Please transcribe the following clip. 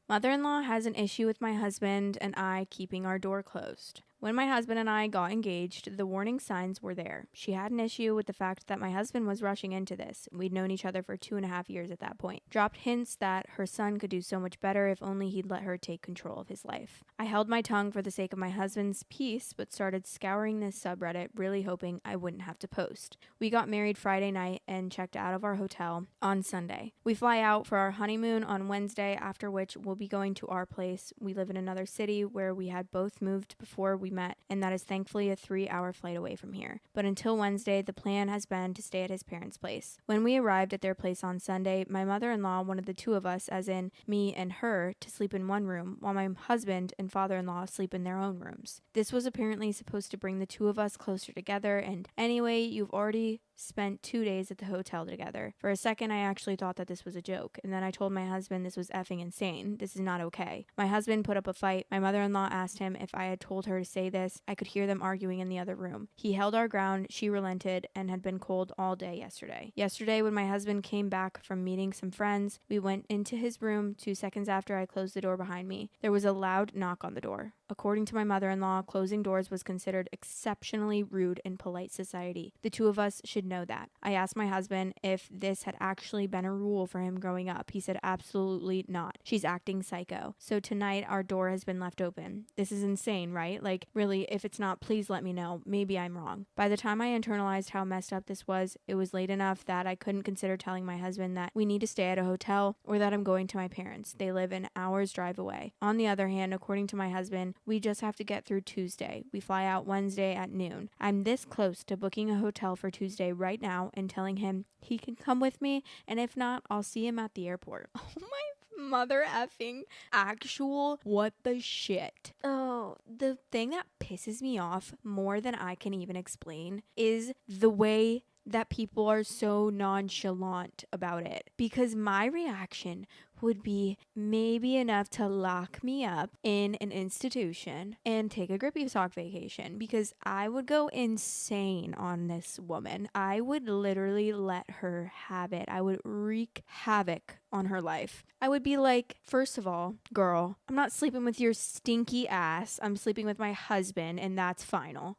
Mother-in-law has an issue with my husband and I keeping our door closed. When my husband and I got engaged, the warning signs were there. She had an issue with the fact that my husband was rushing into this. We'd known each other for 2.5 years at that point. Dropped hints that her son could do so much better if only he'd let her take control of his life. I held my tongue for the sake of my husband's peace, but started scouring this subreddit, really hoping I wouldn't have to post. We got married Friday night and checked out of our hotel on Sunday. We fly out for our honeymoon on Wednesday, after which we'll be going to our place. We live in another city where we had both moved before we met, and that is thankfully a 3-hour flight away from here. But until Wednesday, the plan has been to stay at his parents' place. When we arrived at their place on Sunday, my mother-in-law wanted the two of us, as in me and her, to sleep in one room, while my husband and father-in-law sleep in their own rooms. This was apparently supposed to bring the two of us closer together, and anyway, you've already spent 2 days at the hotel together. For a second, I actually thought that this was a joke, and then I told my husband this was effing insane. This is not okay. My husband put up a fight. My mother-in-law asked him if I had told her to say this. I could hear them arguing in the other room. He held our ground. She relented and had been cold all day yesterday. Yesterday, when my husband came back from meeting some friends, we went into his room 2 seconds after I closed the door behind me. There was a loud knock on the door. According to my mother-in-law, closing doors was considered exceptionally rude in polite society. The two of us should know that. I asked my husband if this had actually been a rule for him growing up. He said absolutely not. She's acting psycho. So tonight our door has been left open. This is insane, right? Like, really, if it's not, please let me know. Maybe I'm wrong. By the time I internalized how messed up this was, it was late enough that I couldn't consider telling my husband that we need to stay at a hotel or that I'm going to my parents. They live an hour's drive away. On the other hand, according to my husband, we just have to get through Tuesday. We fly out Wednesday at noon. I'm this close to booking a hotel for Tuesday right now and telling him he can come with me, and if not, I'll see him at the airport. Oh my mother effing actual what the shit. Oh, the thing that pisses me off more than I can even explain is the way that people are so nonchalant about it, because my reaction would be maybe enough to lock me up in an institution and take a grippy sock vacation, because I would go insane on this woman. I would literally let her have it. I would wreak havoc on her life. I would be like, first of all, girl, I'm not sleeping with your stinky ass. I'm sleeping with my husband, and that's final.